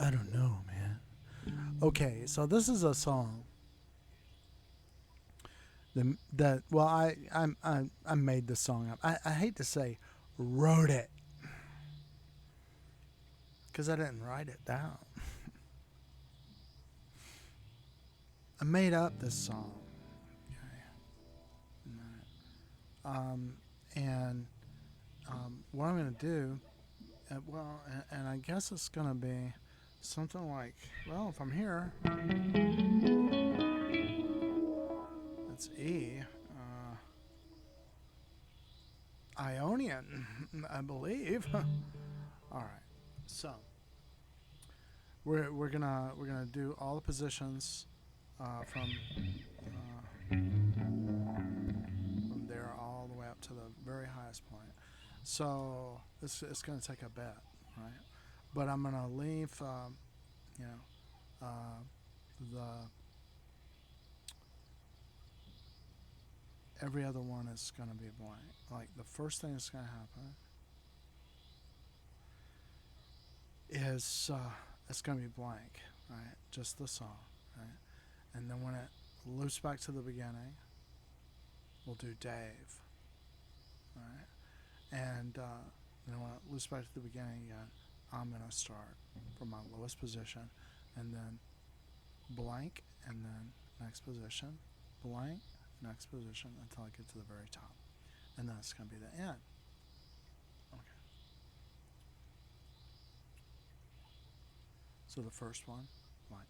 I don't know, man. Okay, so this is a song that well, I made the song up. I hate to say wrote it because I didn't write it down. I made up this song. And what I'm going to do, and I guess it's going to be something like, well, if I'm here, it's E, Ionian, I believe. All right, so we're gonna do all the positions from there all the way up to the very highest point. So it's gonna take a bit, right? But I'm gonna leave, you know, the every other one is gonna be blank. Like the first thing that's gonna happen is it's gonna be blank, right? Just the song, right? And then when it loops back to the beginning, we'll do Dave, right? And then when it loops back to the beginning again, I'm gonna start from my lowest position, and then blank, and then next position, blank, next position until I get to the very top, and then it's gonna be the end. Okay. So the first one, blank.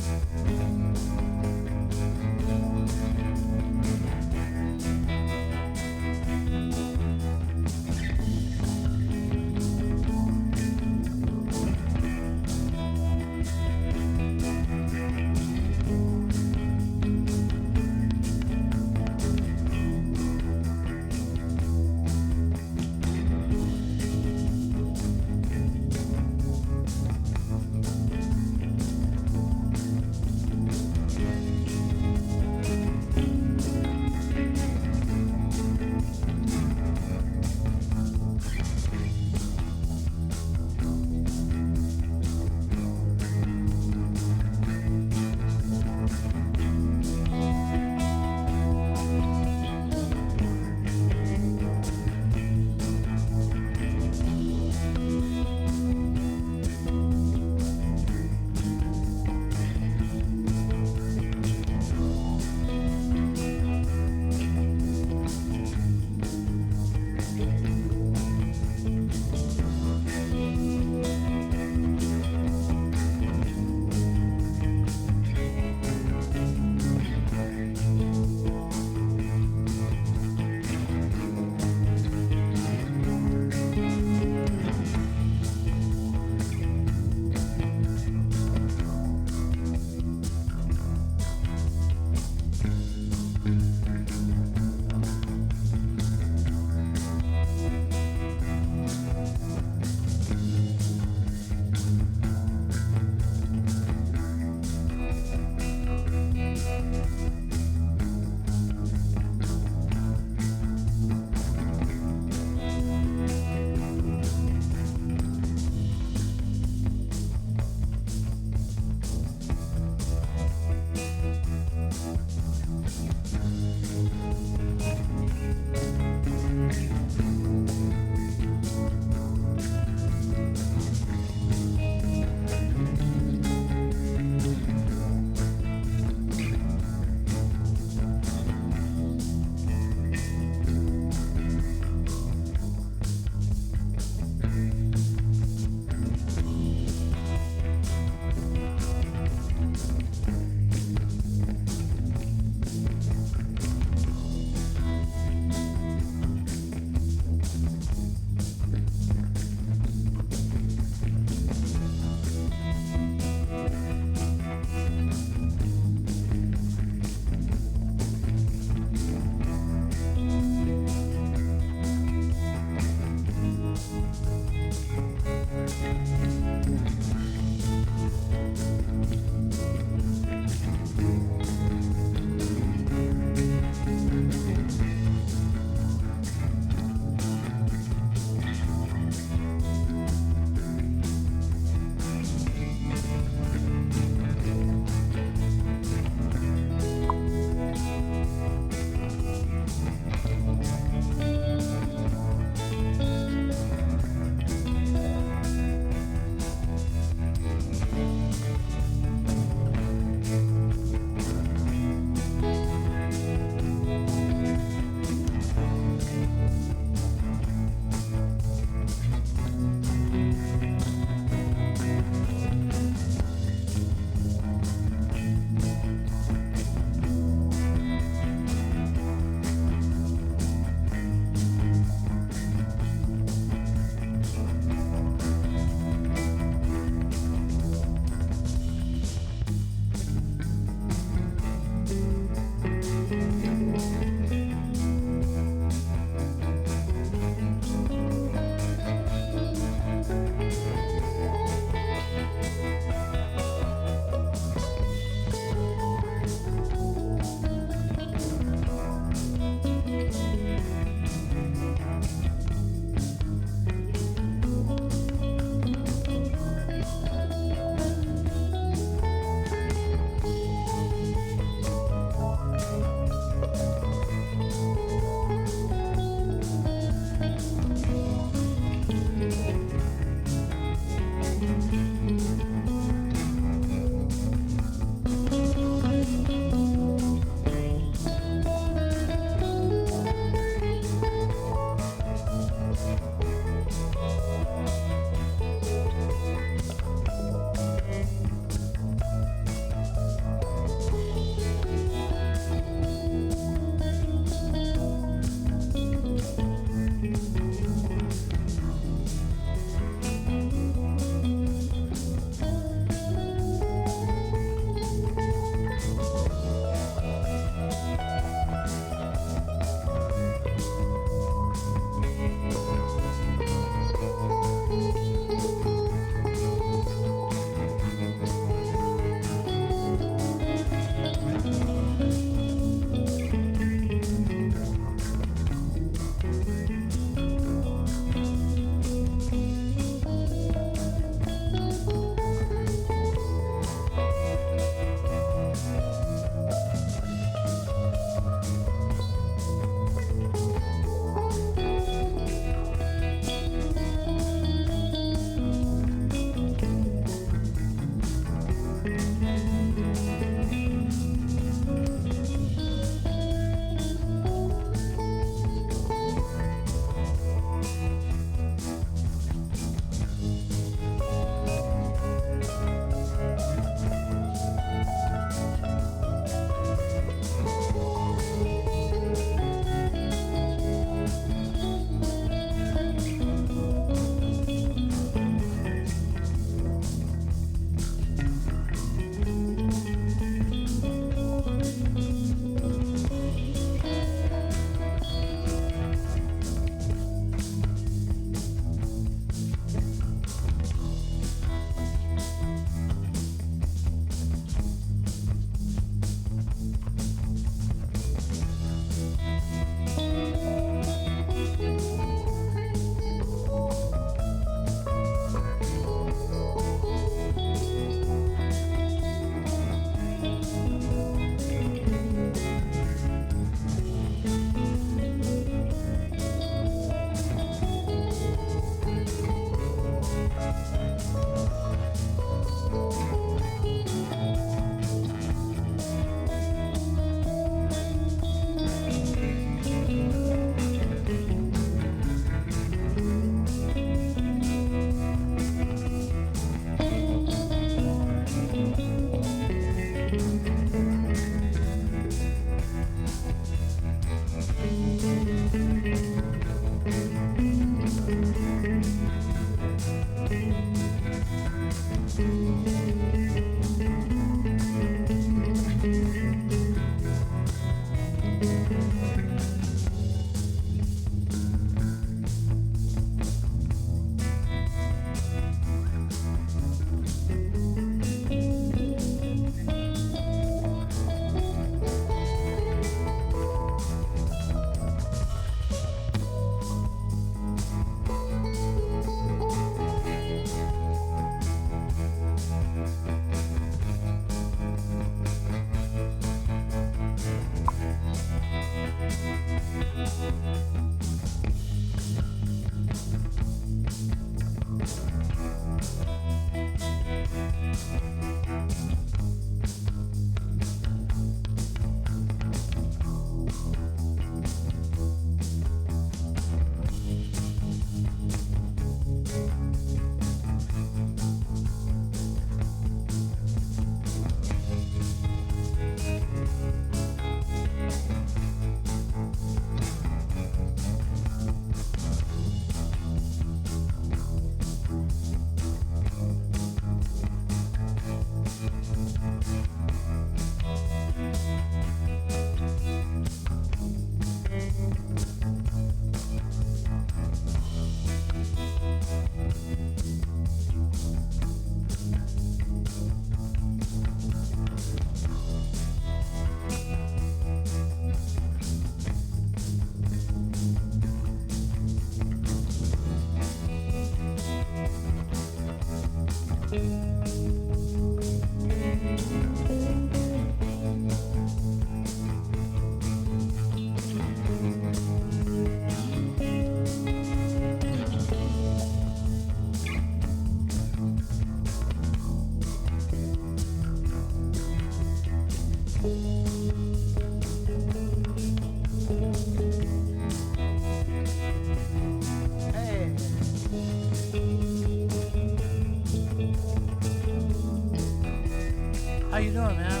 How you doing, man?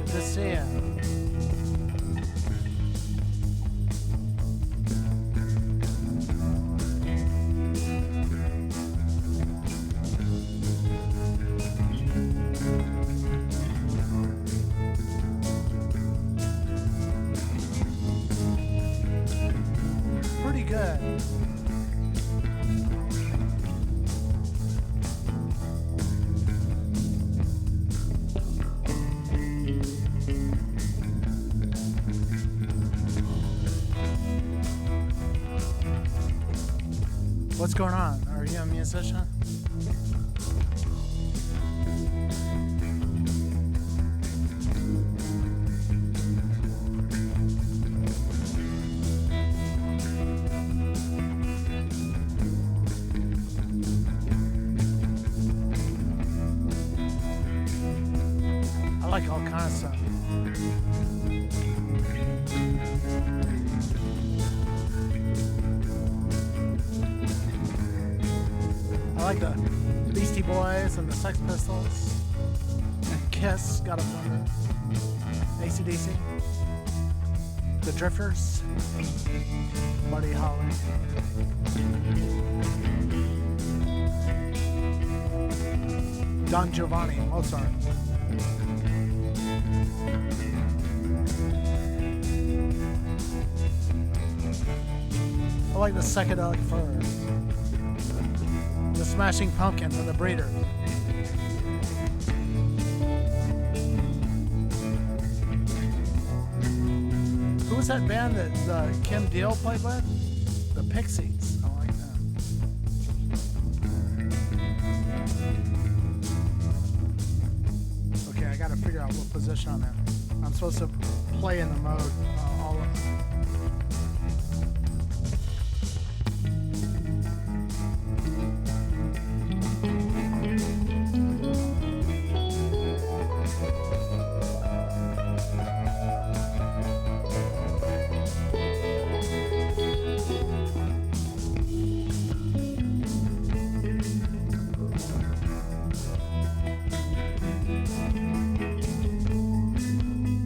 Good to see you. Pretty good. What's going on? Are you a musician? I like all kinds of stuff. I like the Beastie Boys and the Sex Pistols. And Kiss got up on it. AC/DC. The Drifters. Buddy Holly. Don Giovanni, Mozart. I like the Psychedelic Furs. The Smashing Pumpkins and the Breeders. Who was that band that Kim Deal played with? The Pixies. I like them. Okay, I gotta figure out what position I'm in. I'm supposed to play in the mode all of them.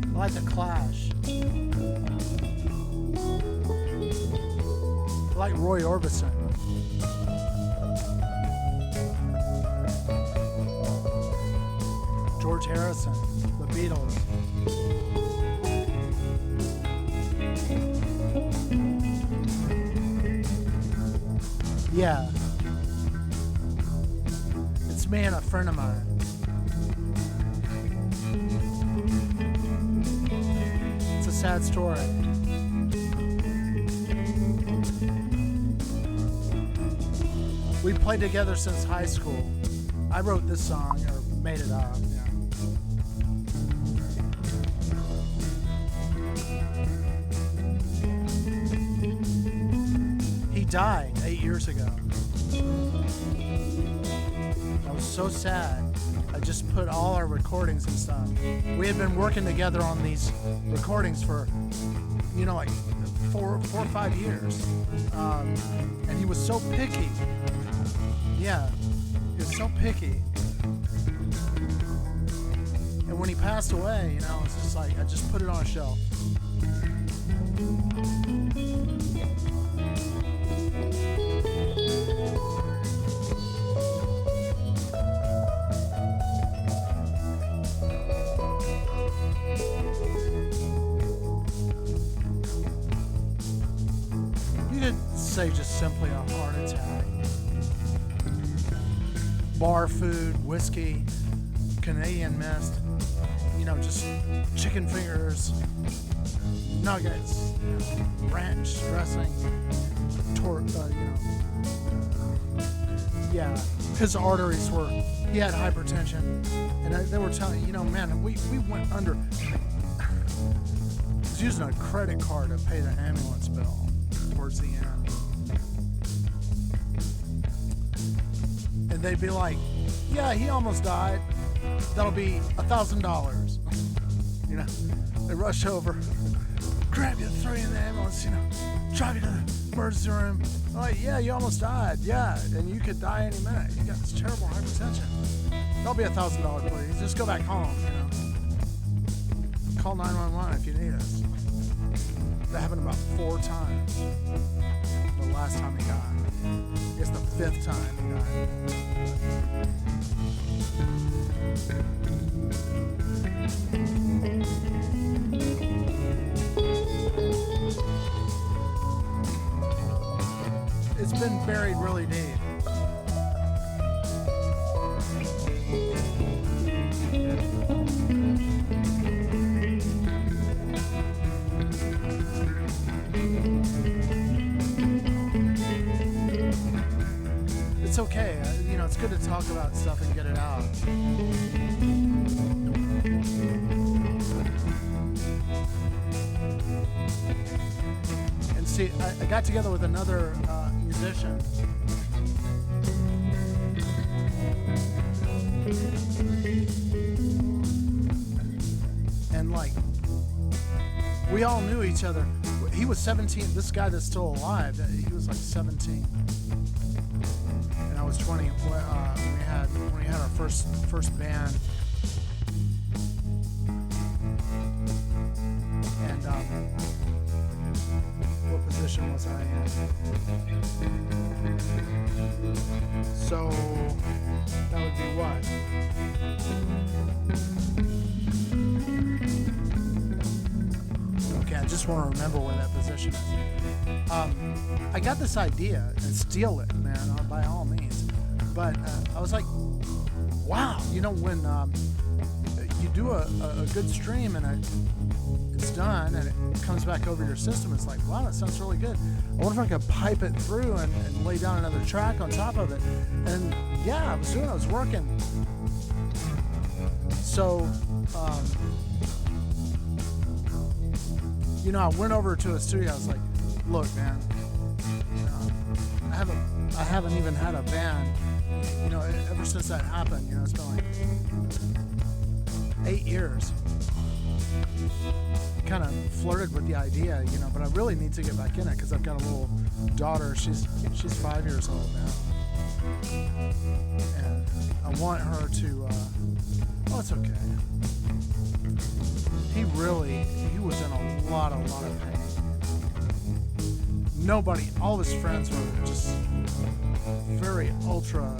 I like the Clash. I like Roy Orbison. George Harrison, the Beatles. Yeah. It's me and a friend of mine. It's a sad story. We played together since high school. I wrote this song, or made it up. Yeah. died 8 years ago. I was so sad. I just put all our recordings and stuff. We had been working together on these recordings for, like 4 or 5 years. And he was so picky. Yeah, he was so picky. And when he passed away, it's just like, I just put it on a shelf. You could say just simply a heart attack. Bar food, whiskey, Canadian mist, just chicken fingers, nuggets, ranch dressing, yeah, his arteries he had hypertension, and they were telling, man, we went under. I was using a credit card to pay the ambulance bill towards the end. And they'd be like, yeah, he almost died. That'll be $1,000. They rush over, grab you, throw you in the ambulance, drive you to the emergency room. They're like, yeah, you almost died. Yeah, and you could die any minute. You got this terrible hypertension. That'll be $1,000, please. Just go back home, Call 911 if you need us. That happened about 4 times. The last time he died. I guess the 5th time he died. It's been buried really deep. It's okay. It's good to talk about stuff and get it out. And see, I got together with another musician. And we all knew each other. He was 17. This guy that's still alive, he was 17. And I was 20 when we had our first band. And what position was I in? So that would be what? Okay, I just want to remember where that position is. I got this idea, and steal it, man, by all means. But I was like, wow, when you do a good stream and it's done and it comes back over your system, it's like, wow, that sounds really good. I wonder if I could pipe it through and lay down another track on top of it. And yeah, I was working. So, I went over to a studio. I was like, look, man, I haven't even had a band, ever since that happened. It's been 8 years. Kind of flirted with the idea, but I really need to get back in it because I've got a little daughter. She's 5 years old now, and I want her to. It's okay. He was in a lot of pain. All his friends were just very ultra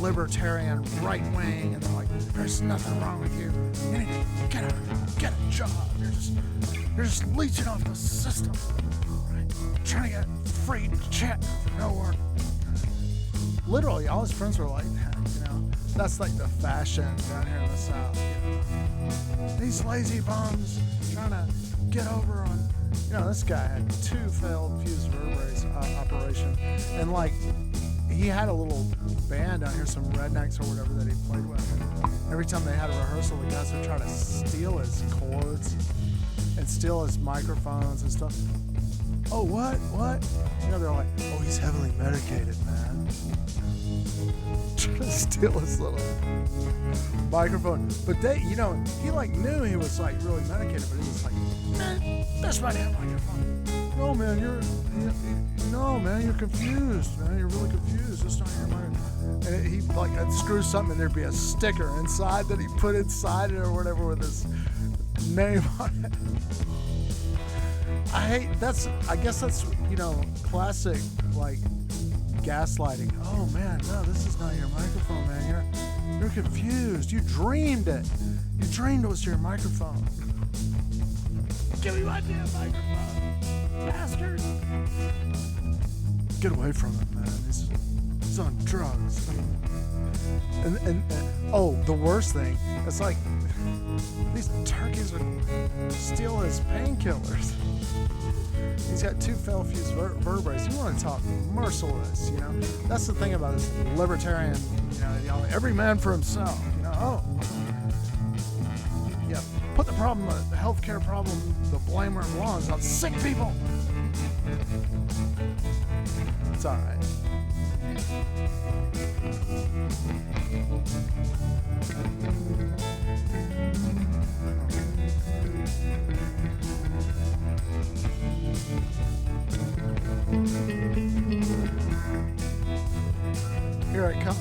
libertarian, right wing, and they're like, "There's nothing wrong with you. You need to get a job. You're just leeching off the system, right? Trying to get free check for no work." Literally, all his friends were like that. That's like the fashion down here in the South. These lazy bums trying to get over on. This guy had 2 failed fused vertebrae operation, and he had a little band down here, some rednecks or whatever that he played with. And every time they had a rehearsal, the guys would try to steal his chords and steal his microphones and stuff. Oh, what? You know, they're like, oh, he's heavily medicated, man. Trying to steal his little microphone. But they, you know, he like knew he was like really medicated, but he was like, man, that's my damn microphone. No, man, you're confused, man. You're really confused. That's not your microphone. And he like unscrews something, and there'd be a sticker inside that he put inside it or whatever with his name on it. I guess that's, you know, classic, like, gaslighting. Oh, man, no, this is not your microphone, man. You're confused. You dreamed it. You dreamed it was your microphone. Give me my damn microphone, bastard. Get away from him, man. He's on drugs. And oh, the worst thing, it's like, these turkeys would steal his painkillers. He's got 2 fell-fused vertebrae. You want to talk merciless, you know? That's the thing about this libertarian, you know, every man for himself, you know? Oh, yeah, put the problem, the healthcare problem, the blame where it belongs on sick people. It's all right. Here it comes.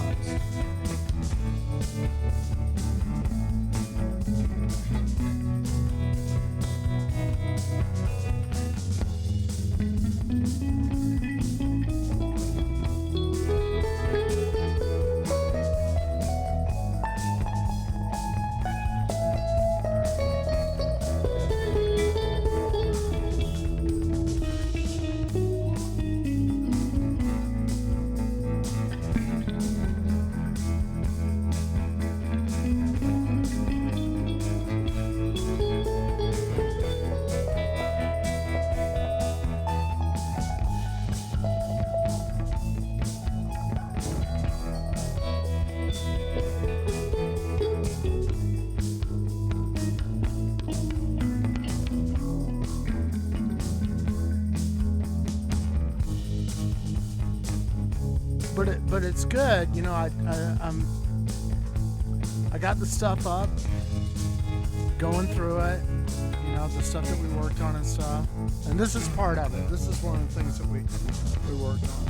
But it's good, you know. I got the stuff up, going through it, you know, the stuff that we worked on and stuff. And this is part of it. This is one of the things that we worked on.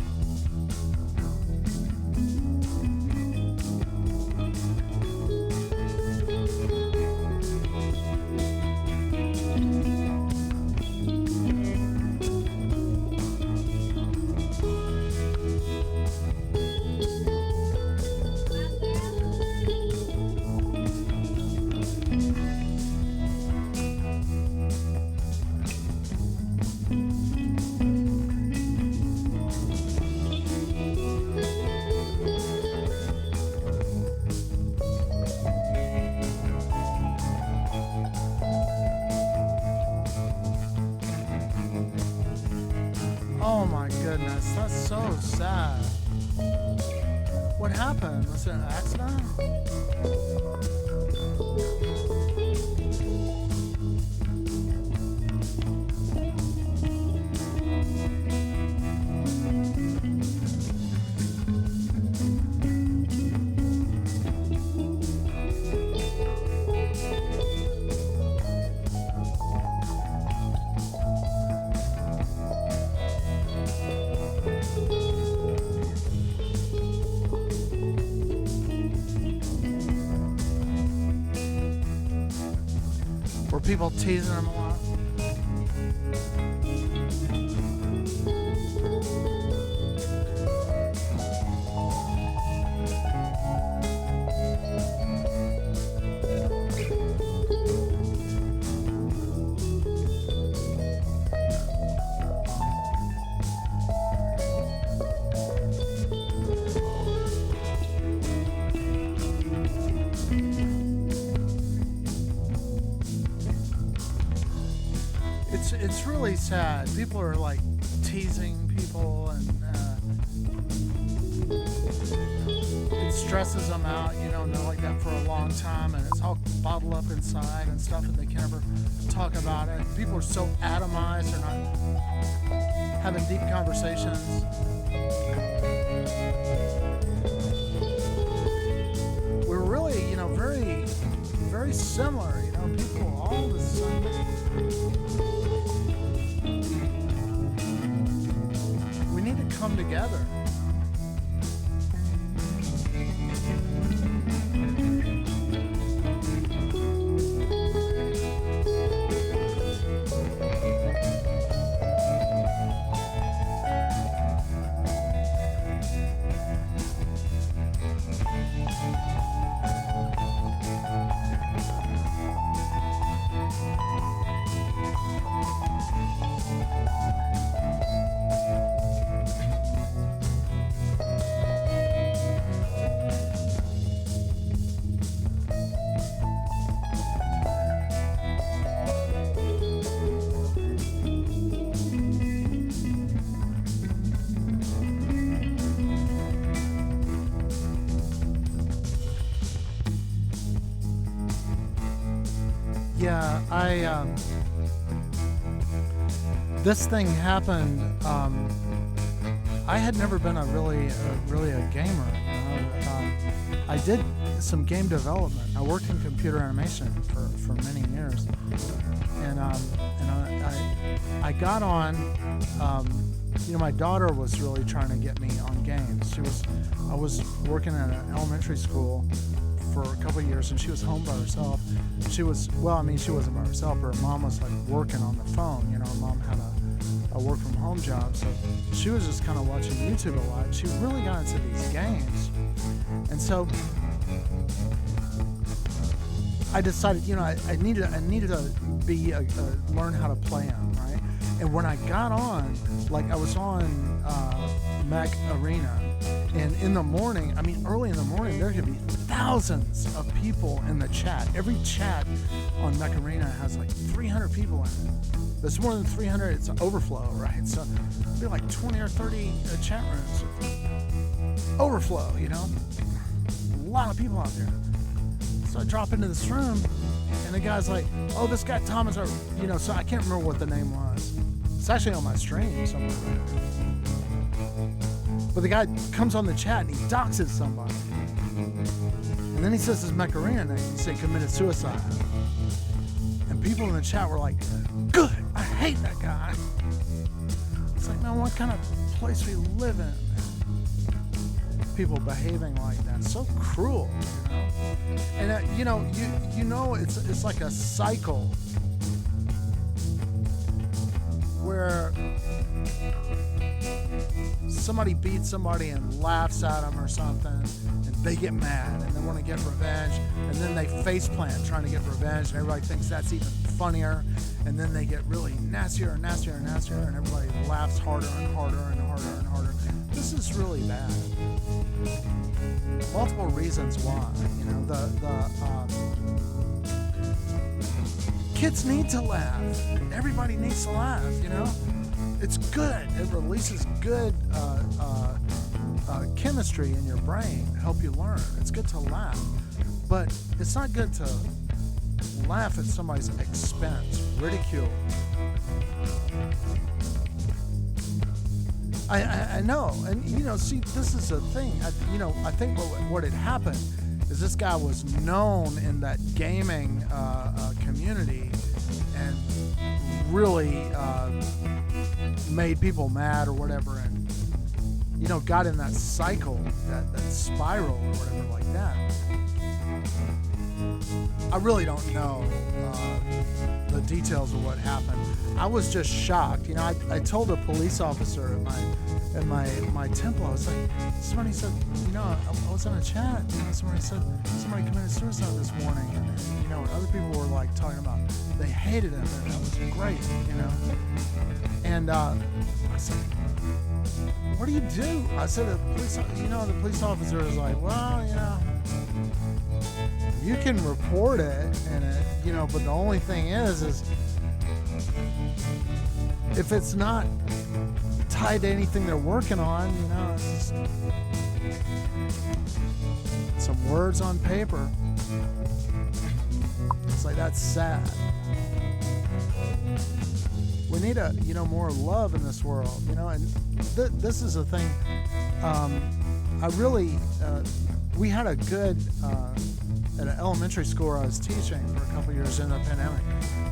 Oh my goodness, that's so sad. What happened? Was it an accident? Were people teasing him a lot? It's really sad. People are like teasing people, and it stresses them out, you know, and they're like that for a long time, and it's all bottled up inside and stuff, and they can never talk about it. People are so atomized, they're not having deep conversations. We're really, very, very similar. People all the same. We need to come together. Yeah, this thing happened. I had never been really a gamer. I did some game development. I worked in computer animation for many years, and I got on. My daughter was really trying to get me on games. I was working at an elementary school for a couple of years, and she was home by herself. She wasn't by herself. Her mom was like working on the phone. Her mom had a work from home job, so she was just kind of watching YouTube a lot. She really got into these games, and so I decided, I needed to learn how to play them, right? And when I got on, I was on Mech Arena. And in the morning, early in the morning, there could be thousands of people in the chat. Every chat on Mech Arena has 300 people in it. There's more than 300, it's an overflow, right? So it'd be 20 or 30 chat rooms. Overflow, A lot of people out there. So I drop into this room, and the guy's like, oh, this guy Thomas, so I can't remember what the name was. It's actually on my stream somewhere. But the guy comes on the chat and he doxes somebody. And then he says his Mech Arena name. He said committed suicide. And people in the chat were like, good, I hate that guy. It's like, man, what kind of place we live in? People behaving like that. It's so cruel, And, it's like a cycle where somebody beats somebody and laughs at them or something, and they get mad and they want to get revenge, and then they faceplant trying to get revenge, and everybody thinks that's even funnier, and then they get really nastier and nastier and nastier, and everybody laughs harder and harder and harder and harder. This is really bad. Multiple reasons why. Kids need to laugh. Everybody needs to laugh. It's good. It releases good chemistry in your brain to help you learn. It's good to laugh. But it's not good to laugh at somebody's expense, ridicule. I know. And, see, this is the thing. I think what had happened is this guy was known in that gaming community and really made people mad or whatever, and got in that cycle, that spiral or whatever like that. I really don't know the details of what happened. I was just shocked. I told a police officer at my temple, I was like, somebody said, I was in a chat, somebody said somebody committed suicide this morning, and other people were talking about they hated him, and that was great, And I said, what do you do? I said, the police officer was like, well, you can report it, and but the only thing is if it's not tied to anything they're working on, it's just some words on paper. It's like, that's sad. we need more love in this world, and this is a thing. I really, we had a good, at an elementary school where I was teaching for a couple years in the pandemic,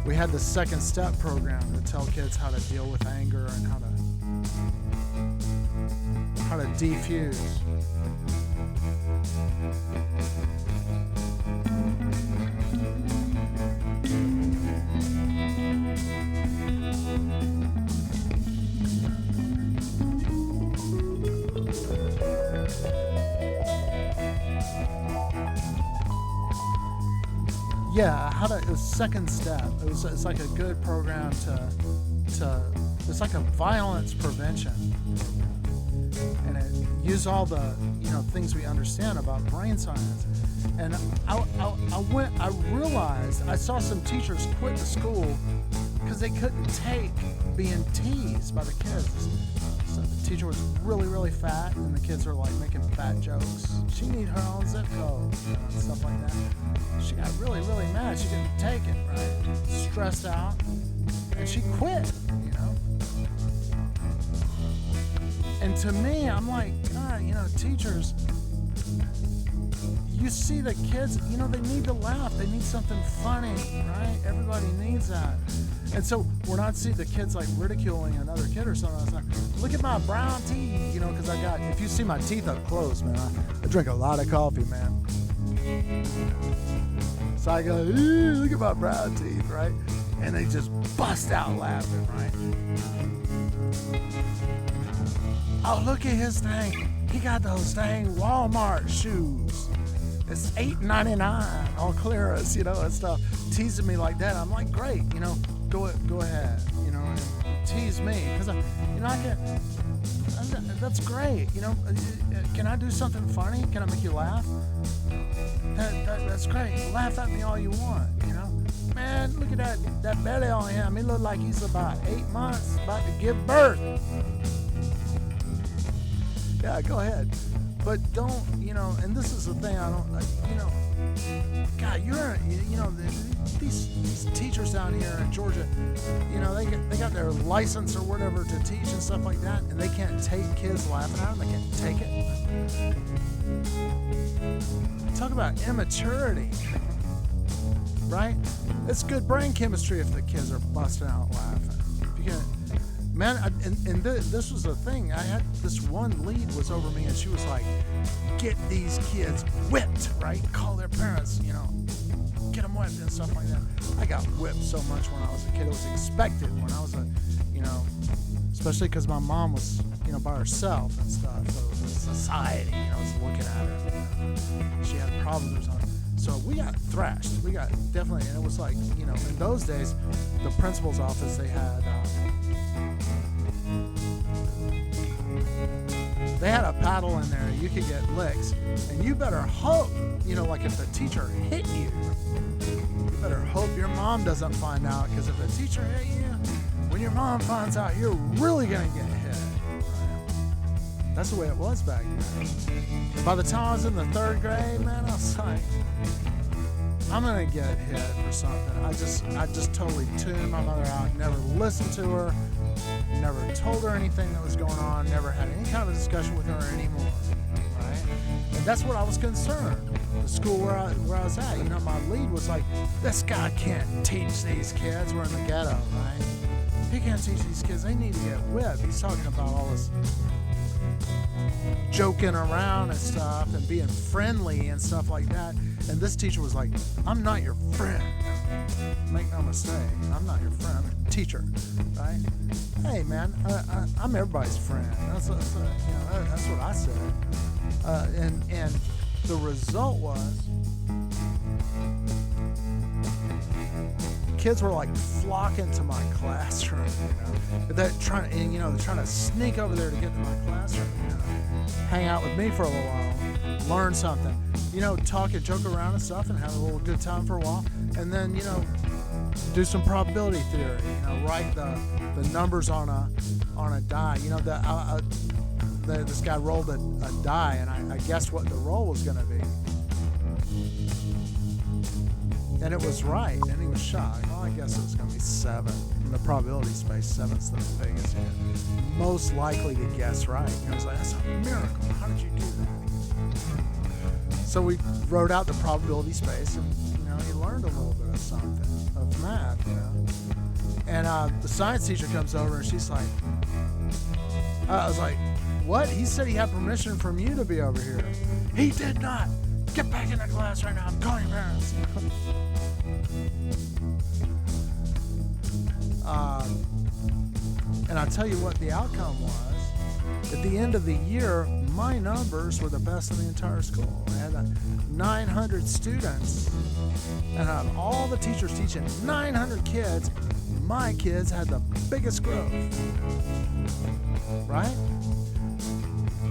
we had the Second Step program to tell kids how to deal with anger and how to defuse. Yeah, it was Second Step. It's like a good program to it's like a violence prevention program, and it used all the things we understand about brain science. And I realized I saw some teachers quit the school because they couldn't take being teased by the kids. So the teacher was really, really fat, and the kids were like making fat jokes. She need her own zip code, and stuff like that. She got really, really mad. She couldn't take it, right? Stressed out, and she quit. And to me, I'm like, God, teachers, you see the kids, they need to laugh. They need something funny, right? Everybody needs that. And so we're not seeing the kids like ridiculing another kid or something. It's like, look at my brown teeth, because if you see my teeth up close, man, I drink a lot of coffee, man. So I go, look at my brown teeth, right? And they just bust out laughing, right? Oh, look at his thing. He got those dang Walmart shoes. It's $8.99 on clearance, and stuff. Teasing me like that. I'm like, great, go ahead, and tease me. Because, that's great, Can I do something funny? Can I make you laugh? That's great. Laugh at me all you want, Man, look at that belly on him. He looked like he's about 8 months, about to give birth. Yeah, go ahead. But don't, and this is the thing I don't, God, these teachers down here in Georgia, they got their license or whatever to teach and stuff like that, and they can't take kids laughing at them. They can't take it. Talk about immaturity, right? It's good brain chemistry if the kids are busting out laughing. If you can. Man, this was the thing. I had this one lead was over me, and she was like, get these kids whipped, right? Call their parents, get them whipped and stuff like that. I got whipped so much when I was a kid. It was expected when I was especially because my mom was, by herself and stuff. So it was society, was looking at her. She had problems or something. So we got thrashed. We got definitely, and it was like, in those days, the principal's office, they had a paddle in there. You could get licks, and you better hope, like if the teacher hit you better hope your mom doesn't find out, because if the teacher hit you, when your mom finds out, you're really gonna get hit. Right? That's the way it was back then. By the time I was in the 3rd grade, man, I was like, I'm gonna get hit for something. I just totally tuned my mother out. Never listened to her. Never told her anything that was going on. Never had any kind of a discussion with her anymore. Right? And that's what I was concerned. The school where I was at, my lead was like, this guy can't teach these kids. We're in the ghetto, right? He can't teach these kids. They need to get whipped. He's talking about all this joking around and stuff and being friendly and stuff like that. And this teacher was like, I'm not your friend. Make no mistake, I'm not your friend. I'm your teacher, right? Hey, man, I'm everybody's friend. That's what I said. And the result was, kids were like flocking to my classroom. They're trying to sneak over there to get to my classroom. Hang out with me for a little while, learn something. Talk and joke around and stuff, and have a little good time for a while, and then do some probability theory. Write the numbers on a die. This guy rolled a die, and I guessed what the roll was going to be. And it was right, and he was shocked. Well, I guess it was going to be 7. in the probability space, 7's the biggest. Most likely to guess right. I was like, that's a miracle. How did you do that? So we wrote out the probability space, and he learned a little bit of something of math. And the science teacher comes over, and she's like, I was like, what? He said he had permission from you to be over here. He did not. Get back in the class right now. I'm calling your parents. And I'll tell you what the outcome was. At the end of the year, my numbers were the best in the entire school. I had 900 students, and out of all the teachers teaching 900 kids, my kids had the biggest growth. Right?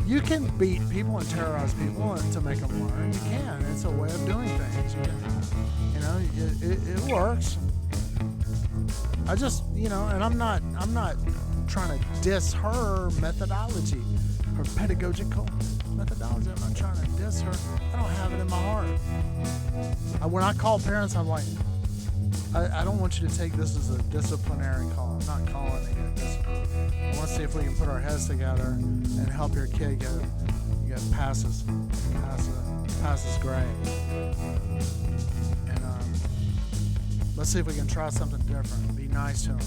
You can beat people and terrorize people to make them learn. You can. It's a way of doing things. It works. I just, and I'm not trying to diss her methodology, her pedagogical methodology. I'm not trying to diss her. I don't have it in my heart. When I call parents, I'm like, I don't want you to take this as a disciplinary call. I'm not calling it a discipline. I want to see if we can put our heads together and help your kid get passes grade. And let's see if we can try something different. Be nice to him.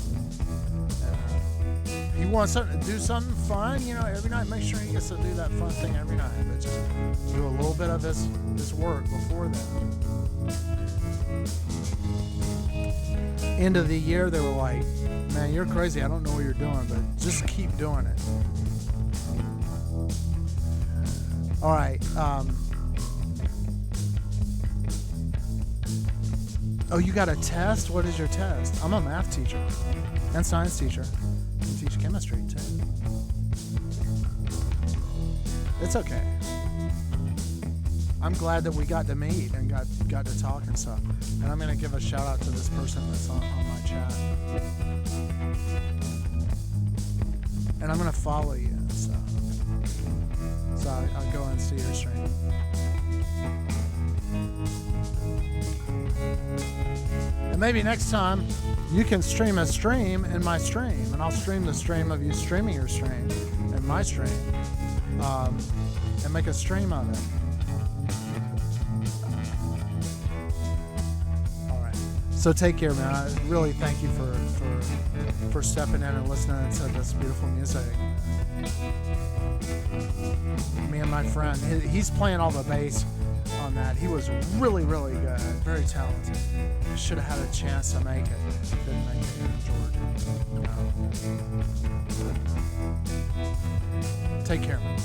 He wants to do something fun, every night. Make sure he gets to do that fun thing every night. But just do a little bit of his work before that. End of the year, they were like, man, you're crazy. I don't know what you're doing, but just keep doing it. All right. Oh, you got a test? What is your test? I'm a math teacher and science teacher. I teach chemistry too. It's okay. I'm glad that we got to meet and got to talk and stuff. And I'm going to give a shout out to this person that's on my chat. And I'm going to follow you and stuff. So I'll go and see your stream. And maybe next time you can stream a stream in my stream, and I'll stream the stream of you streaming your stream in my stream, and make a stream of it. All right. So take care, man. I really thank you for stepping in and listening to this beautiful music. Me and my friend, he's playing all the bass on that. He was really, really good. Very talented. Should have had a chance to make it. Didn't make it in Georgia. Take care, man.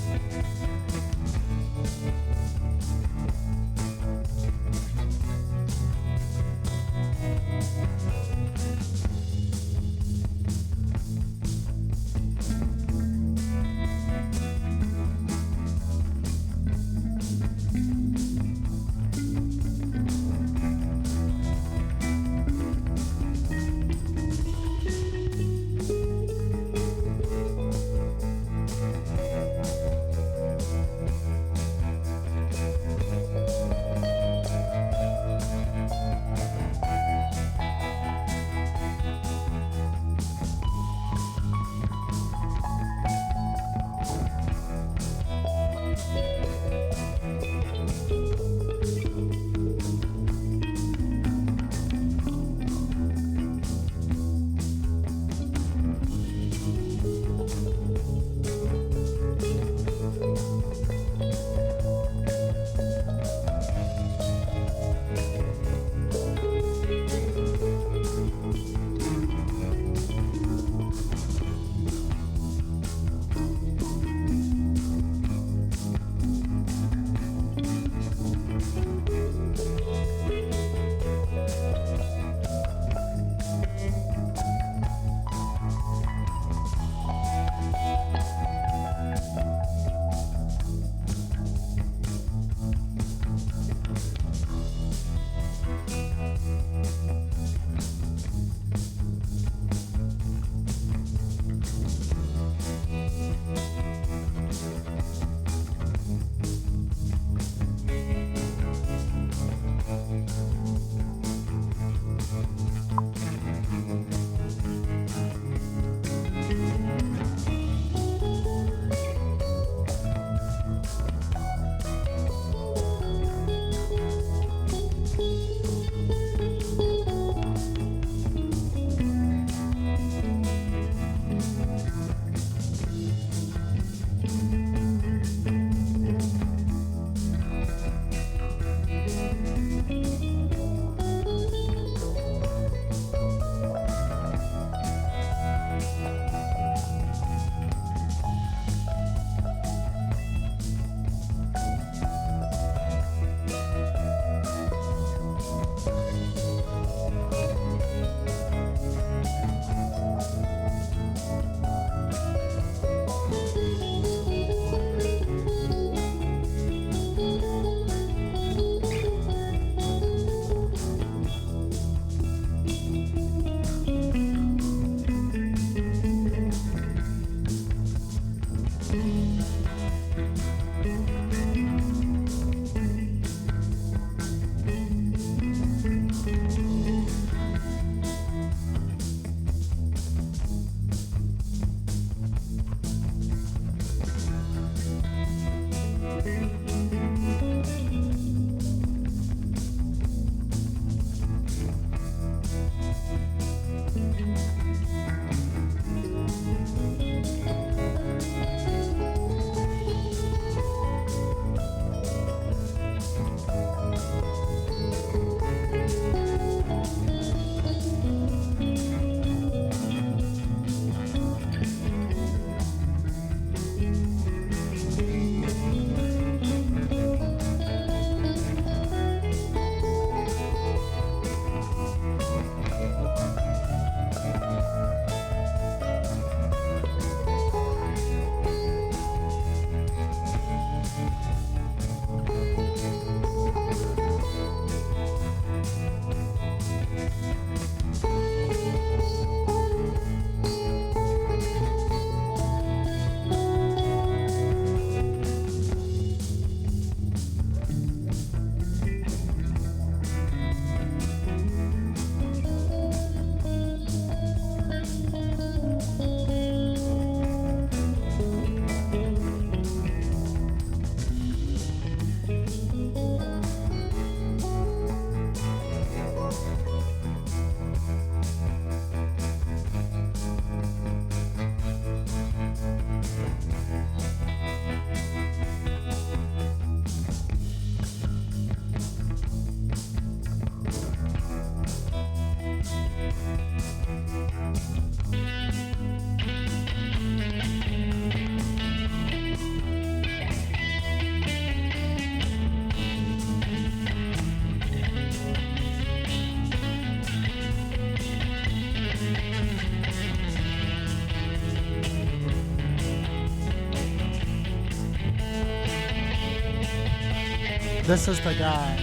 This is the guy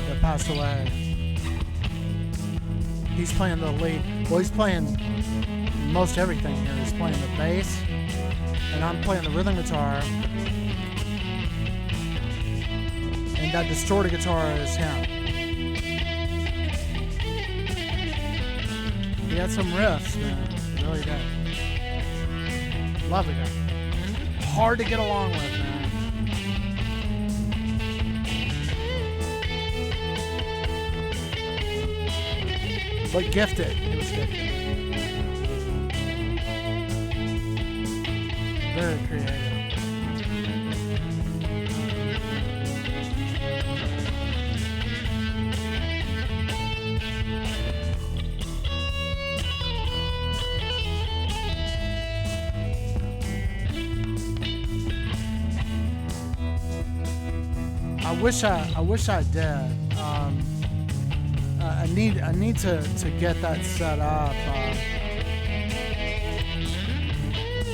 that passed away. He's playing the lead. Well, he's playing most everything here. He's playing the bass, and I'm playing the rhythm guitar. And that distorted guitar is him. He had some riffs, man. He really did. Lovely guy. Hard to get along with, man. But gifted. It was gifted. Very creative. I wish I did. I need to get that set up.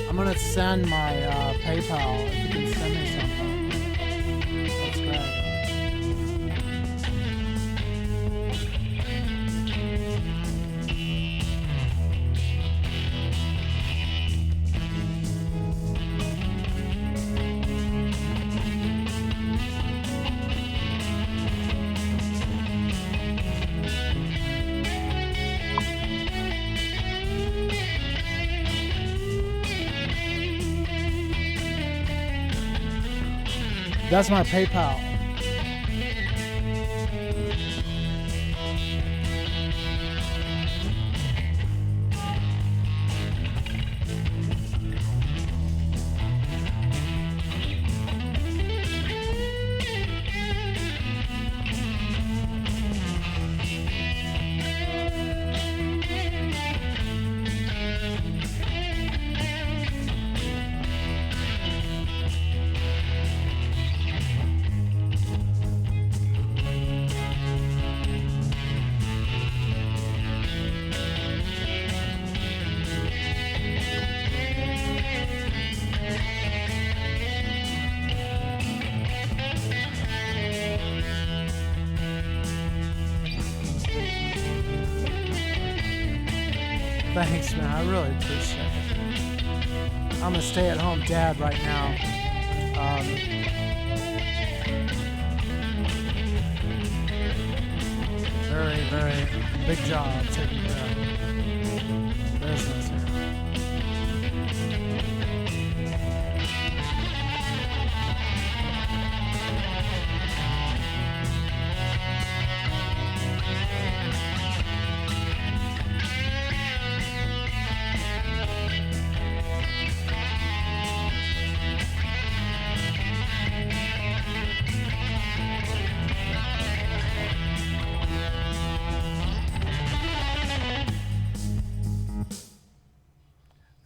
I'm gonna send my PayPal. If you can send me something, that's great. That's my PayPal. Thanks, man. I really appreciate it. I'm a stay-at-home dad right now. Very, very big job taking care of business here.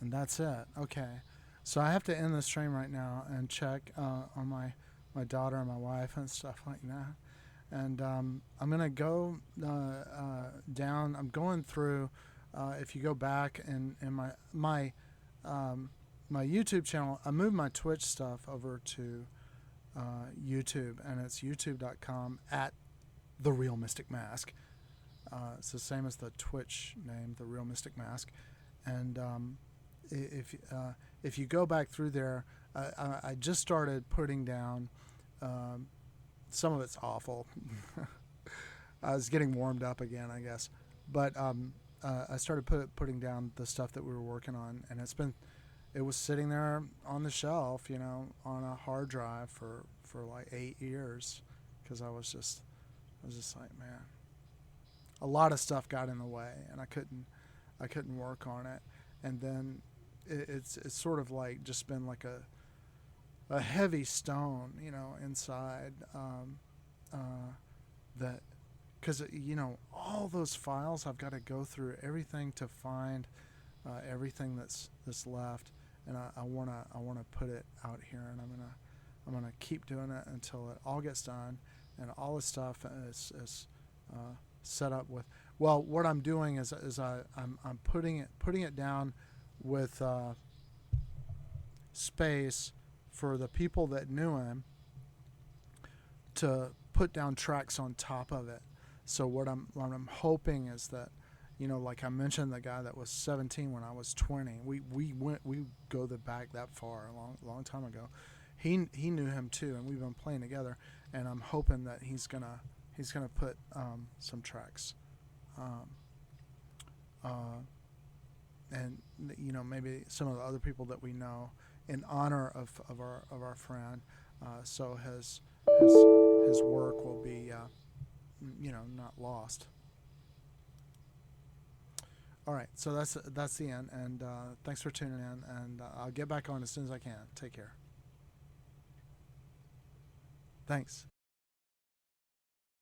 That's it. Okay. So I have to end the stream right now and check on my daughter and my wife and stuff like that. And I'm going to go down. I'm going through, if you go back in my YouTube channel, I moved my Twitch stuff over to YouTube, and it's youtube.com at The Real Mystic Mask. It's the same as the Twitch name, The Real Mystic Mask. And if you go back through there, I just started putting down, some of it's awful. I was getting warmed up again, I guess, but I started putting down the stuff that we were working on, and it was sitting there on the shelf, on a hard drive for like 8 years, because I was just like, man, a lot of stuff got in the way, and I couldn't work on it. And then it's sort of like just been like a heavy stone, inside, that, because all those files, I've got to go through everything to find everything that's left, and I wanna put it out here, and I'm gonna keep doing it until it all gets done, and all this stuff is set up with. Well, what I'm doing is I'm putting it down with space for the people that knew him, to put down tracks on top of it. So what I'm hoping is that, like I mentioned, the guy that was 17 when I was 20, we go the back that far, a long time ago. He knew him too, and we've been playing together. And I'm hoping that he's gonna put some tracks, uh, and maybe some of the other people that we know in honor of our friend, so his work will be not lost. All right, so that's the end, and thanks for tuning in, and I'll get back on as soon as I can. Take care. Thanks.